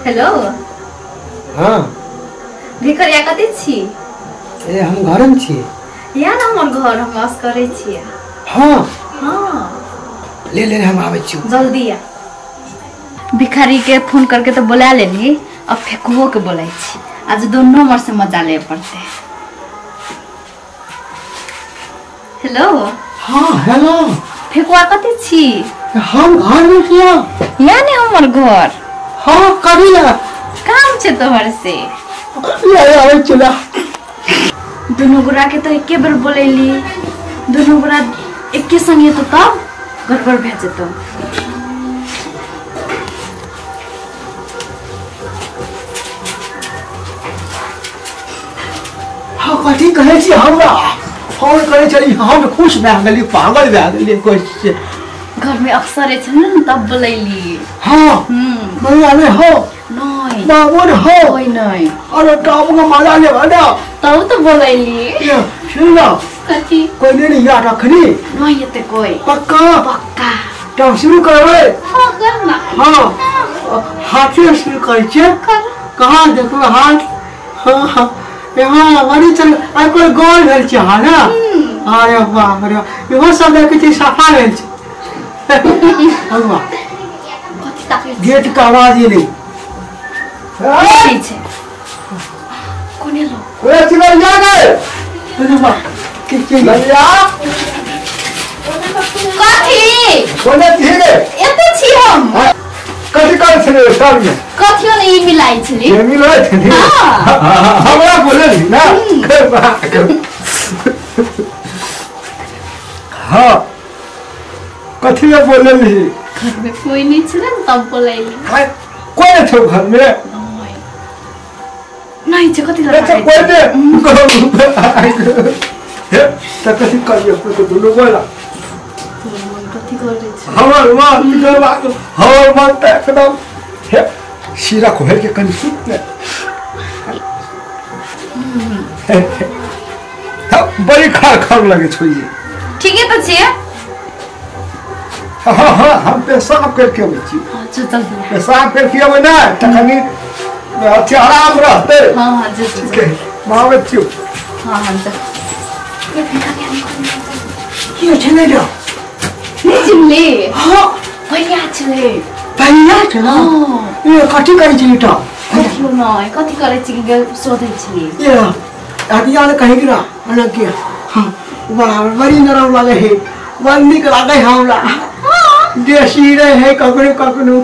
Hello हाँ भिखरिया कते छी? ए हम घर में छी। या ना हमर घर हम वास करे छी। हाँ हाँ ले ले हम आवे छी जल्दी आ। भिखारी के फोन करके तो बुला लेली, अब फेकुओ के बोलाई छी। आज दोनों हमर से मजा ले पड़ते। हेलो हाँ हेलो फेकुआ कते छी? हम घर में छी। या ने हमर घर। हाँ कभी ना काम छे तोहर से। ये आवे चला दोनों गोरा के तो एके बार बोलेली, दोनों गोरा एके संगे तो तब गड़बड़ भे जेतो। हाँ कथी कहे छी हमरा फोन करे चली हम खुश भए गेली पागल भए गेली कोई से। घर में अक्सर है न तब बोलेली। हाँ मैं आवे हो नहीं बाबून हो कोई नहीं। अरे काम का मजा ले वाला तब तो बोलेली। ये सुन लो कथी कोई नहीं याद रखनी नहीं येते कोई पक्का पक्का। तो शुरू करवे। हाँ करना। हाँ हाथ से शुरू कर कहाँ देखो हाथ। हाँ हाँ यहाँ बड़ी चल आई कोई गोल भेल छ हां ना। अरे वाह रे इहो सब देखे छी सफा भेल छ। अल्लाह कथी ताके गेट का आवाज ही नहीं छे। कोने लो ओए चला जा गए। अरे वाह के भैया कथी बोले ठीक है एते छी हम। कथी कर छले सब में कथियो नहीं मिलाई छली। ये मिले थे हां हमरा बोले ना हाँ कथी में बोले नहीं घर में कोई नहीं छले तब बोलेली। कोई नहीं थे घर में नहीं छे कथी अच्छा कोई नहीं तो कथी करिए तो दोनों बोला कथी करे छे हमार मन निकल बात हमार मन त एकदम हे शीरा खोल के कनी सुत ले बड़ी खार लगे छोइए। ठीक है तो छे। हाँ हम पेशाब करके आवे छी। अच्छा जल्दी पेशाब करके आवे ना तखनी अच्छे आराम रहते। हाँ जल्दी ठीक है मावे छी। हाँ जा ये चले जाओ निचले। हाँ भैया छले भैया चला ये कथी करे छी इटा कथियो नहीं कथी करे छी के सोधै छी। ये आदिया ने कहीं गिरा अलग किया। हाँ वाह बड़ी नरम लगे है बड़ निक लगे हमरा। देसी रहे है ककनो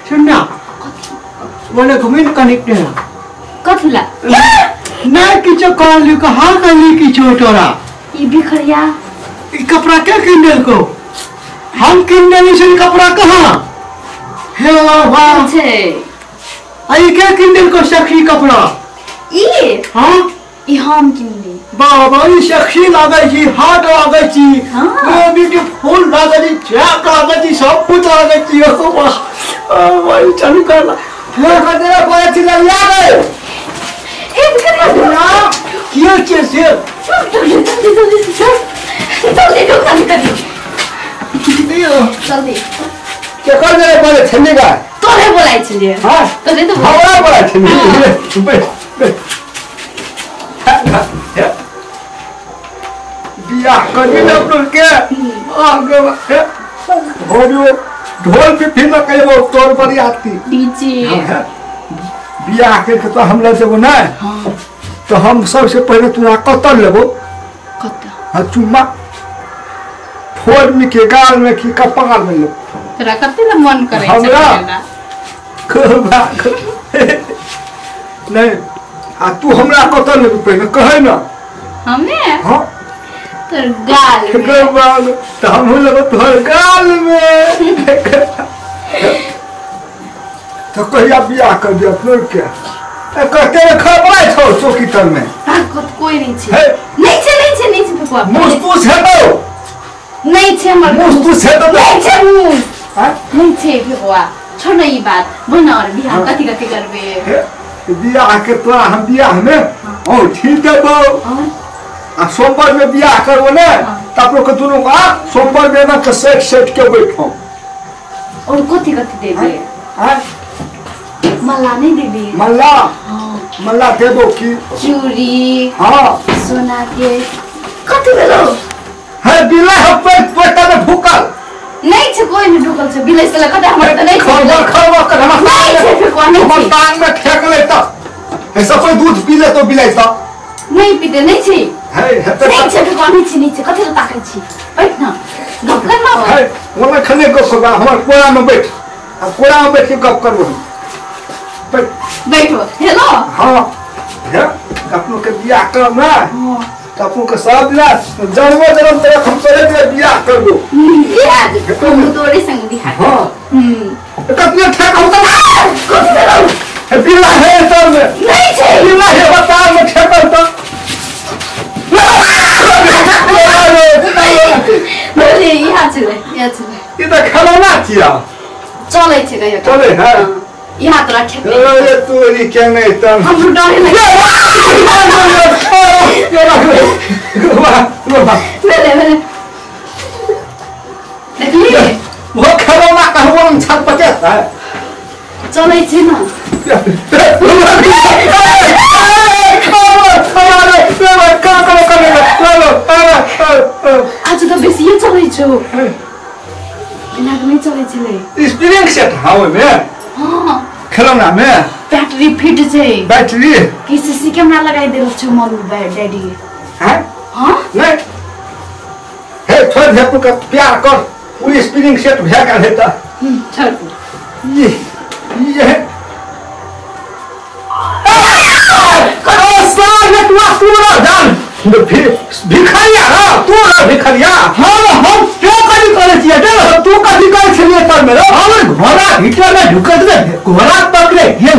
सुनना बोले घुमिन कनेक्ट है कथला ना किछो कहली कहाँ कहली किछो तोरा ई भिखरिया ई कपड़ा क्या किनल को हम किनल से कपड़ा कहाँ हे वाह छे। आई क्या किनल को सखी कपड़ा ई हाँ ई हम किनली बाबा ई सेक्सी लागे छी हाथ लागे छी हाँ ब्यूटीफुल लागे छी चेक लागे छी सब कुछ लागे छी ओ वाह भाई चल कर हे कदरा कोई चीज ला गए ए भिखरिया क्यों छे से जल्दी जल्दी के कर दे बोले छन्ने का तोरे बोलाई छलिए। हां तोरे तो हवा बोला छन्ने बिया कभी न अपने के आगे ढोल पे फिर न कहीं वो तोड़ पर आती डीजे बिया के तो हमला जब ना तो हम सबसे पहले तुम्हारा कतल लेबो कत्ता चुम्मा फोड़ में के गाल में की कपाल में लो तोरा कते न मन करे छे हमरा नहीं आ तू हमरा कतल लेबो पहले कहे ना हमें हां तोर गाल में तो हम लोग तोहर गाल में तो कहिया बियाह कर दिया अपने क्या कहते खबर छो चौकी तर में कोई नहीं छे है नहीं छे फुफा मुस्तूस है तो नहीं छे हमर मुस्तूस है तो नहीं छे मुस हां नहीं छे फुफा छोड़ ना ई बात बना और बियाह कथि करबे बियाह के तो हम बियाह में ओ ठीक है बो आ सोमवार में बियाह करबो ना त आप लोग के दोनों का सोमवार में ना सेट के बैठो और कथि देबे हां मल्ला नहीं दीदी मल्ला मल्ला देबो की चूड़ी हाँ सोना के कति बेलो है बिला हप्पे पोटा में भूकल नहीं छे कोई नहीं ढुकल छे बिले से लगा हमर त नहीं खबर कर हम नहीं छे फिर कोन हम नहीं टांग में ठेक ले त ऐसा कोई दूध पी ले तो बिलाई त नहीं पीते नहीं छे है नहीं छे फिर कोन नहीं छे कति ताकै छी बैठ न गप कर न है वो खने को खबा हमर कोरा में बैठ अब कोरा में बैठ के गप करबो बैठो हेलो हां है अपनो के बियाह करना अपनो के सब ला जन्मो जन्म तक हम तोरे के बियाह करबो याद तुम तोरे संग बियाह हां कतना ठेक हो त है बिला है तर में नहीं छे बिला है बता में ठेकल त बोले यहाँ चले ये तो खिलौना किया चले छे कहियो चले है यहाँ तोरा ठेक अरे तू ये क्या नहीं तम हम डरे लगे मेरे देखली वो खिलौना कहबो हम छत पर जाता है चले छे ना आज तो बेसी ये चले छो बिना नहीं चले छले स्प्रिंग सेट हाउ में हां खिलौना में बैटरी फिट छे बैटरी किसी सी कैमरा लगाई दे छो मम्मी डैडी हैं हां नहीं हे छोड़ दे तू का प्यार कर वो स्प्रिंग सेट भेजा कर देता छोड़ ये भिखरिया भिखरिया हम क्यों कभी करे छिए तू कभी करे छलिए तर में हम घोड़ा भीतर में ढुकत में घोड़ा पकड़े ये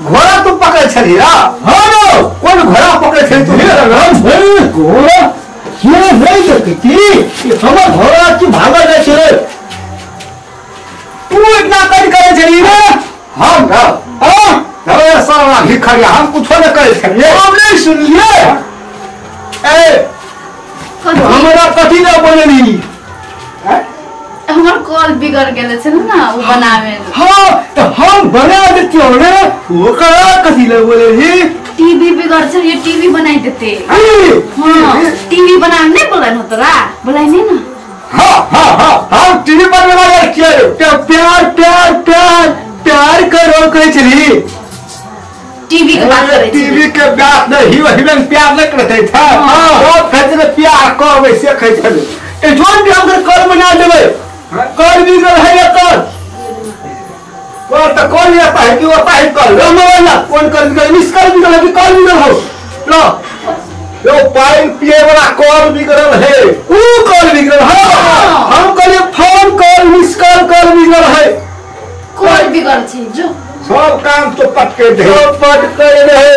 घोड़ा तू पकड़े छलिए हां कौन घोड़ा पकड़े छलिए तू घोड़ा ये नहीं सकती हमर घोड़ा की भागा जाए छे तू इतना करे छलिए हम अरे सारा भिखरिया हम कुछ न करे छलिए हम नहीं सुनलिए ए हमरा कथी ना बोलली हमर कॉल बिगड़ गेले छे ना वो बनावे हां तो हम बना देतियो रे वो करा कथी ले बोलेली टीवी बिगड़ छे ये टीवी बनाई देते हां टीवी बनावे नहीं बोलन तोरा बोलाई नहीं ना हम टीवी पर लगा रखिए प्यार प्यार प्यार प्यार करो कह चली टीवी के बात करे टीवी के बात नहीं वही प्यार नहीं करते था हां कहते प्यार कर वैसे कह चले ए जोन भी हम कर बना देबे कर भी है कर तो कौन आता है कि होता है कर वाला कौन कर मिस कर भी हो लो यो पाइन पिए वाला कॉल बिगड़ल है ऊ कॉल बिगड़ल है हम कहले फोन कॉल मिस कॉल बिगड़ल है कॉल बिगड़ छे जो सब काम तो पटके दे पटके रहे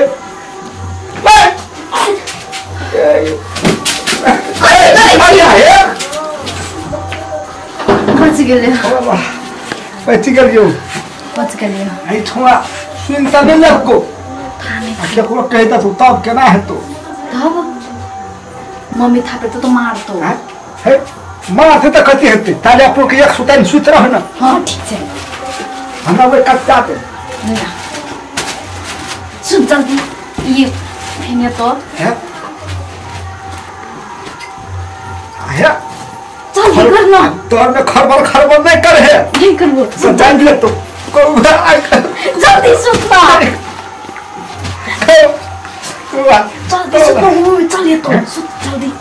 बच गेले बच गेलियो बच गेलियो आई छोड़ा सुनता नहीं लगको आके को कहता तो तब केना हेतो तब मम्मी थापे तो मारतो है मारते तो कथी हेते ताले अपन के एक सुताइन सुत रह ना हां ठीक छे हमरा वे कच्चा पे सुन जल्दी ये फेंगे तो है आया जल्दी करना तो में खरबल नहीं कर है नहीं करबो जान ले तो जल्दी सुतना जल्दी सुतना चलिए तो सुत जल्दी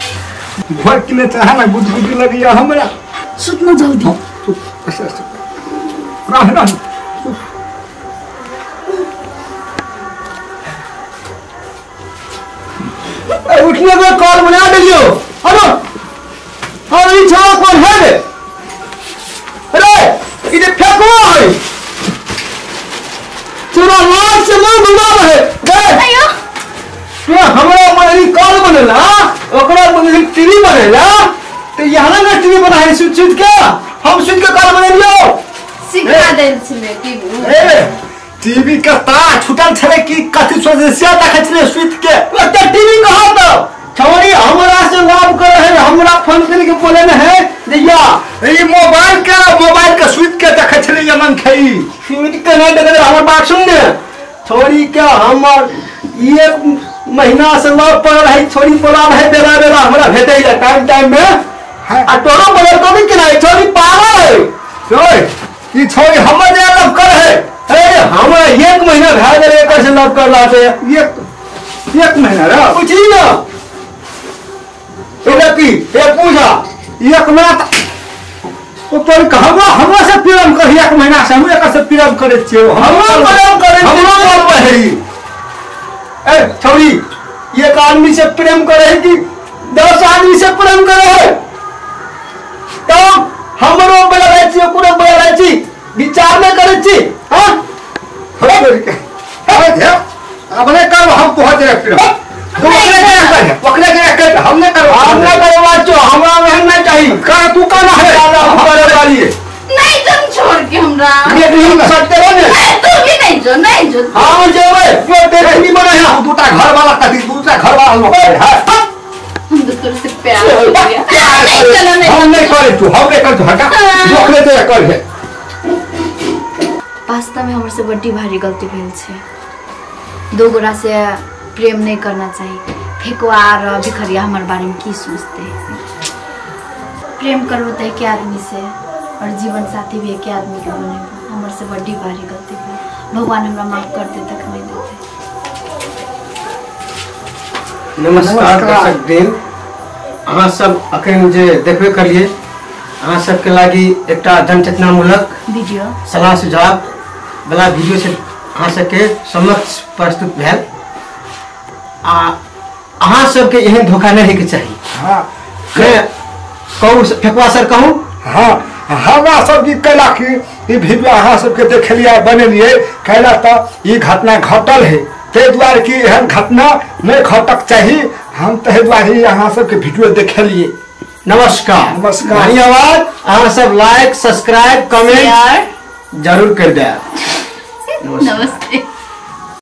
घर के लिए चाहे ना गुदगुदी लगी हमरा सुतना जल्दी रह उठने को कॉल बना दियो हेलो और ये छवा कौन है अरे इधर फेंको है तेरा लाल से मुंह घुमा है अयो तो हमरा मन कॉल बनेला ओकरा बने टीवी बनेला तो यहाँ ना टीवी बना है सुत के हम सुत के कॉल बने लियो सिखा दे छले टीवी टीवी का तार छुटल छले की कथि सोचे से देखै छले सुत के ओते टीवी कहां तो छोड़ी हमरा से लाभ कर है, हमरा फोन करके बोले न है जैया ई मोबाइल के स्विच के देखे छली जमन खई स्विच के नहीं देखे हमर बात सुन ने। छोड़ी क्या हमर 1 महीना से लाभ पड़ रही, छोड़ी बोला है बेला बेला हमरा भेटे जा टाइम में आ तोरो बोले तो भी किनाई छोड़ी पागल है। ओए ई छोरी हमर जे लाभ कर है अरे हमरा 1 महीना भए गेल एकर से लाभ कर लाते एक महीना रे पूछी ना एला की ए पूछा एक महीना ऊपर कहवा हमरा से प्रेम कर 1 महीना से हम एक से प्रेम करे छियै हमरा प्रेम करे हमरा बोल रही ए छोरी एक आदमी से प्रेम करे है कि 10 आदमी से प्रेम करे है? तो हमरो बोला रहे छी पूरा बोला रहे छी विचार में करे छी। हां अपने कर हम पहुंच रहे प्रेम पकड़े के कर हमने करवा चो हमरा में नहीं चाहिए कर तू कहना है हम करे वाली है नहीं तुम छोड़ के हमरा ये नहीं सकते हो ने तू भी नहीं जो हां जेबे यो देख नहीं बना है हम दूसरा घर वाला कदी दूसरा घर वाला लोग है हम दूसरे से प्यार हो गया चलो नहीं हम नहीं करे तू हम नहीं कर हटा जोखले तो कर है। वास्तव में हमर से बड़ी भारी गलती भेल छै। दो गोरा से प्रेम नहीं करना चाहिए। फेकुआ और भिखरिया हमारे बारे में की सोचते हैं? प्रेम करो तो एक आदमी से और जीवन साथी भी एक आदमी के बने। हमारे से बड़ी भारी गलती भेल, भगवान हमरा माफ कर दे तक नहीं देते। नमस्कार दर्शक दिन, अहाँ सब अखन जे देखबे करिए अहाँ सबके लागी एकटा जनचेतनामूलक वीडियो सलाह सुझाव वाला वीडियो से अहाँ सबके समक्ष प्रस्तुत भेल। अहाँ सबके एहन धोखा नहीं होके चाहिए। हां मैं कहूँ फेकुआ सर कहूँ हां हमरा सब की कैला की ई वीडियो अहाँ सबके देखलिए बनेलिए कैला तो ई घटना घटल है ते द्वारे की एहन घटना नहीं घटक चाहिए। हम ते द्वारे अहाँ सबके वीडियो देखलिए। नमस्कार नमस्कार। धन्यवाद। अहाँ सब लाइक सब्सक्राइब कमेंट जरूर कर दे। नमस्ते।